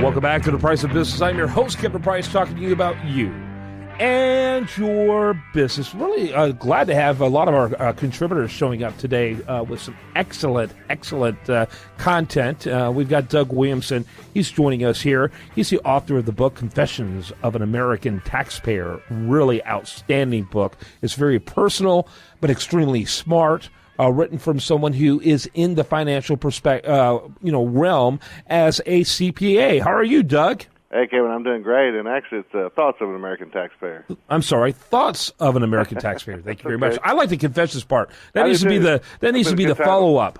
Welcome back to The Price of Business. I'm your host, Kevin Price, talking to you about you and your business. Really glad to have a lot of our contributors showing up today with some excellent content. We've got Doug Williamson. He's joining us here. He's the author of the book, Confessions of an American Taxpayer. Really outstanding book. It's very personal, but extremely smart. Written from someone who is in the financial realm as a CPA. How are you, Doug? Hey, Kevin, I'm doing great. And actually, it's Thoughts of an American Taxpayer. I'm sorry, Thoughts of an American Taxpayer. Thank you very much. I like the confessions part. That needs to be the follow-up.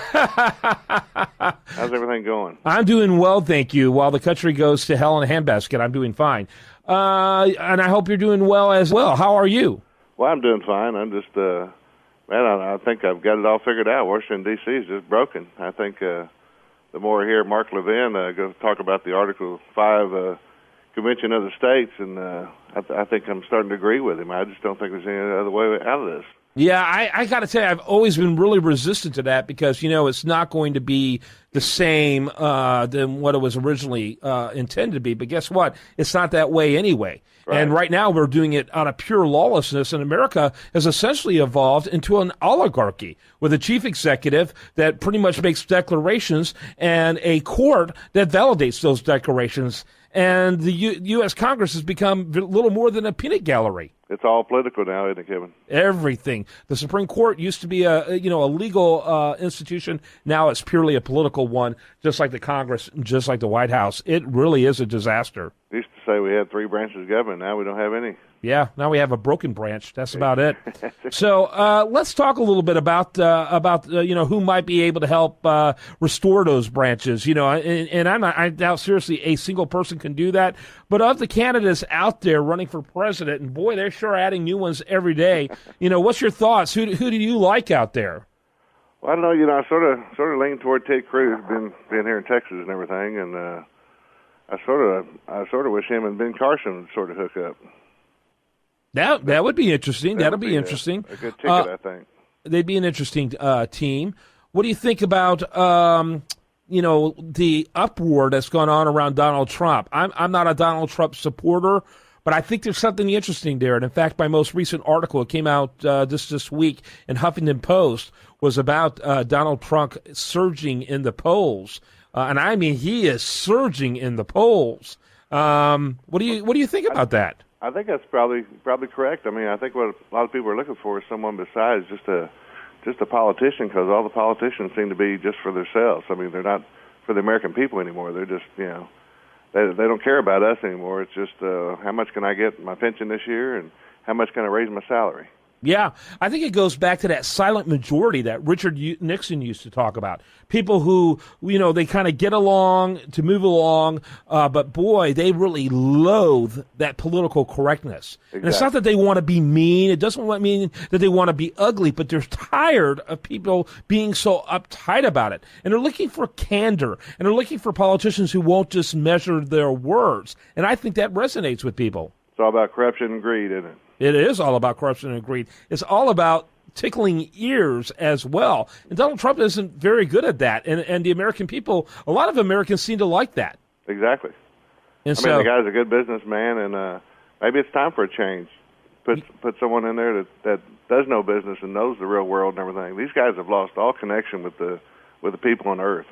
How's everything going? I'm doing well, thank you. While the country goes to hell in a handbasket, I'm doing fine. And I hope you're doing well as well. How are you? Well, I'm doing fine. I'm just... I think I've got it all figured out. Washington, D.C. is just broken. I think the more I hear Mark Levin go talk about the Article 5 Convention of the States, and I think I'm starting to agree with him. I just don't think there's any other way out of this. Yeah, I got to tell you, I've always been really resistant to that because, it's not going to be the same than what it was originally intended to be. But guess what? It's not that way anyway. Right. And right now we're doing it out of pure lawlessness, and America has essentially evolved into an oligarchy with a chief executive that pretty much makes declarations and a court that validates those declarations. And the U.S. Congress has become little more than a peanut gallery. It's all political now, isn't it, Kevin? Everything. The Supreme Court used to be a legal institution. Now it's purely a political one, just like the Congress, just like the White House. It really is a disaster. We used to say we had 3 branches of government. Now we don't have any. Yeah, now we have a broken branch. That's about it. So let's talk a little bit about who might be able to help restore those branches. And I doubt seriously a single person can do that. But of the candidates out there running for president, and boy, they're sure adding new ones every day. What's your thoughts? Who do you like out there? Well, I don't know. I sort of lean toward Ted Cruz, being here in Texas and everything, and I sort of wish him and Ben Carson would sort of hook up. That would be interesting. That'll be interesting. A good ticket, I think. They'd be an interesting team. What do you think about the uproar that's gone on around Donald Trump? I'm not a Donald Trump supporter, but I think there's something interesting there. And in fact, my most recent article, it came out this week in Huffington Post, was about Donald Trump surging in the polls. And I mean, he is surging in the polls. What do you think about that? I think that's probably correct. I mean, I think what a lot of people are looking for is someone besides just a politician, because all the politicians seem to be just for themselves. I mean, they're not for the American people anymore. They're just, they don't care about us anymore. It's just how much can I get my pension this year, and how much can I raise my salary? Yeah, I think it goes back to that silent majority that Richard Nixon used to talk about. People who, they kind of get along to move along, but boy, they really loathe that political correctness. Exactly. And it's not that they want to be mean. It doesn't mean that they want to be ugly, but they're tired of people being so uptight about it. And they're looking for candor, and they're looking for politicians who won't just measure their words. And I think that resonates with people. It's all about corruption and greed, isn't it? It is all about corruption and greed. It's all about tickling ears as well. And Donald Trump isn't very good at that. And the American people, a lot of Americans seem to like that. Exactly. And the guy's a good businessman, and maybe it's time for a change. Put someone in there that does know business and knows the real world and everything. These guys have lost all connection with the people on Earth.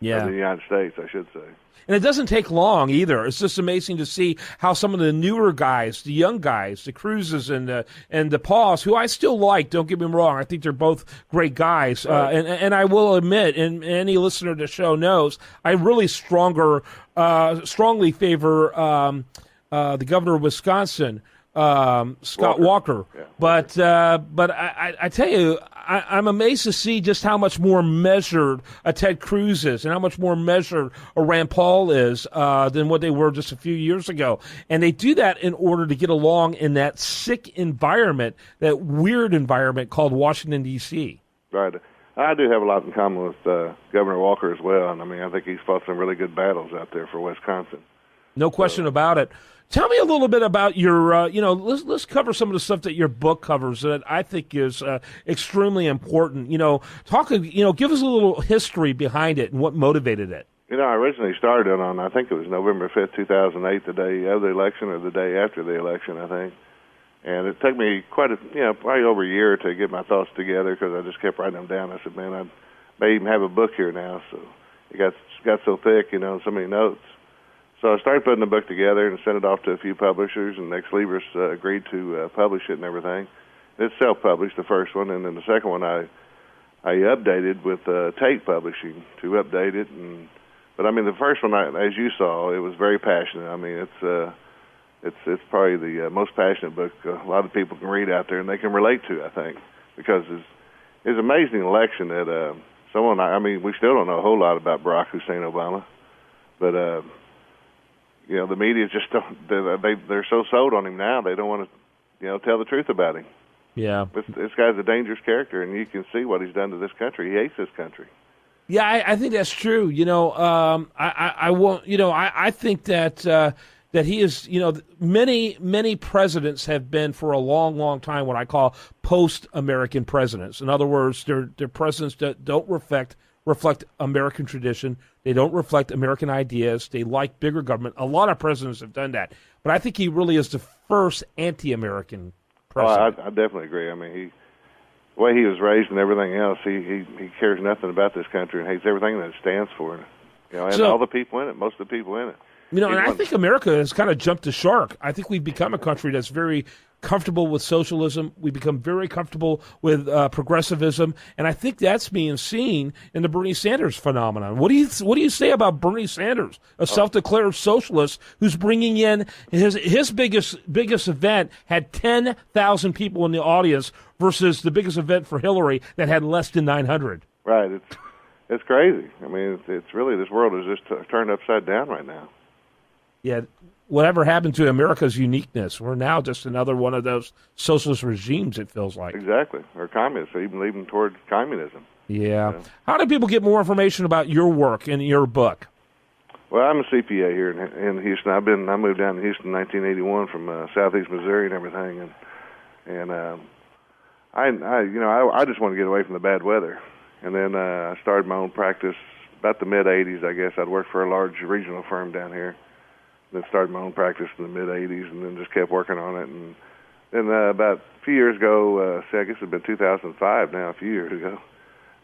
Yeah. Of the United States, I should say. And it doesn't take long either. It's just amazing to see how some of the newer guys, the young guys, the Cruzes and the Pauls, who I still like, don't get me wrong, I think they're both great guys. Right. And I will admit, and any listener to the show knows, I really strongly favor the governor of Wisconsin, Scott Walker. Yeah. But I tell you, I'm amazed to see just how much more measured a Ted Cruz is and how much more measured a Rand Paul is than what they were just a few years ago. And they do that in order to get along in that sick environment, that weird environment called Washington, D.C. Right. I do have a lot in common with Governor Walker as well. And, I mean, I think he's fought some really good battles out there for Wisconsin. No question about it. Tell me a little bit about your, let's cover some of the stuff that your book covers that I think is extremely important. Give us a little history behind it and what motivated it. You know, I originally started on, I think it was November 5th, 2008, the day of the election or the day after the election, I think. And it took me probably over a year to get my thoughts together because I just kept writing them down. I said, man, I may even have a book here now. So it got so thick, so many notes. So I started putting the book together and sent it off to a few publishers, and Ex Libris agreed to publish it and everything. It's self-published, the first one, and then the second one I updated with Tate Publishing to update it. But I mean, the first one, as you saw, it was very passionate. I mean, it's probably the most passionate book a lot of people can read out there, and they can relate to, I think, because it's an amazing election that we still don't know a whole lot about Barack Hussein Obama, but the media just don't. They're so sold on him now, they don't want to tell the truth about him. Yeah, this guy's a dangerous character, and you can see what he's done to this country. He hates this country. Yeah, I think that's true. I won't. I think that he is. Many presidents have been for a long, long time what I call post-American presidents. In other words, they're presidents that don't reflect American tradition. They don't reflect American ideas. They like bigger government. A lot of presidents have done that, but I think he really is the first anti-American president. I definitely agree. I mean, the way he was raised and everything else, he cares nothing about this country and hates everything that it stands for. And all the people in it, most of the people in it. And I think America has kind of jumped the shark. I think we've become a country that's very comfortable with socialism. We become very comfortable with progressivism, and I think that's being seen in the Bernie Sanders phenomenon. What do you say about Bernie Sanders, a self-declared socialist who's bringing in his biggest event had 10,000 people in the audience versus the biggest event for Hillary that had less than 900? Right. It's crazy. I mean, it's really, this world is just turned upside down right now. Yeah. Whatever happened to America's uniqueness? We're now just another one of those socialist regimes, it feels like. Exactly. Or communists, even leading toward communism. Yeah. How do people get more information about your work and your book? Well, I'm a CPA here in Houston. I moved down to Houston in 1981 from southeast Missouri and everything, and I just wanted to get away from the bad weather. And then I started my own practice about the mid-'80s, I guess. I'd worked for a large regional firm down here. Then started my own practice in the mid-'80s, and then just kept working on it. And then about a few years ago, I guess it's been 2005 now, a few years ago,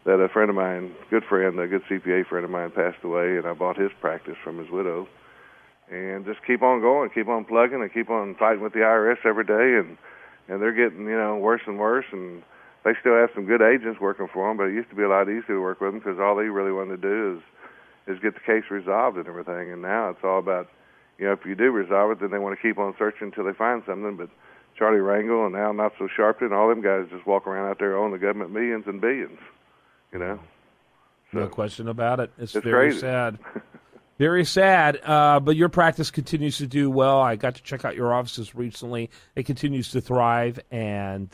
that a friend of mine, a good CPA friend of mine, passed away, and I bought his practice from his widow. And just keep on going, keep on plugging, and keep on fighting with the IRS every day. And they're getting, worse and worse, and they still have some good agents working for them, but it used to be a lot easier to work with them because all they really wanted to do is get the case resolved and everything. And now it's all about, if you do resolve it, then they want to keep on searching until they find something. But Charlie Rangel and now Not So Sharpton, all them guys just walk around out there owing the government millions and billions, So, no question about it. It's very crazy. Sad. Very sad, but your practice continues to do well. I got to check out your offices recently. It continues to thrive, and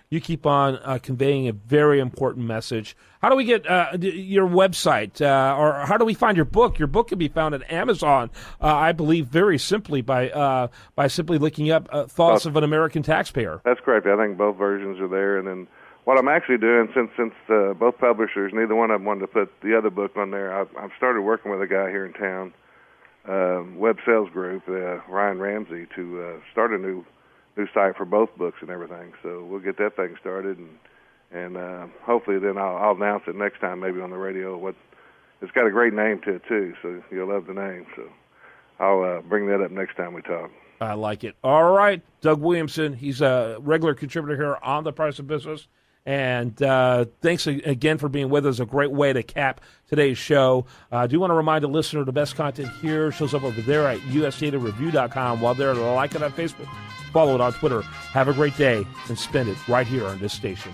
you keep on conveying a very important message. How do we get your website, or how do we find your book? Your book can be found at Amazon, I believe, very simply by simply looking up Thoughts of an American Taxpayer. That's correct. I think both versions are there, and then what I'm actually doing, since both publishers, neither one of them wanted to put the other book on there, I've started working with a guy here in town, Web Sales Group, Ryan Ramsey, to start a new site for both books and everything. So we'll get that thing started, and hopefully then I'll announce it next time, maybe on the radio. It's got a great name to it too, so you'll love the name. So I'll bring that up next time we talk. I like it. All right, Doug Williamson. He's a regular contributor here on The Price of Business. And thanks again for being with us. A great way to cap today's show. I do want to remind the listener the best content here shows up over there at usdatareview.com. While they're like it on Facebook, follow it on Twitter. Have a great day and spend it right here on this station.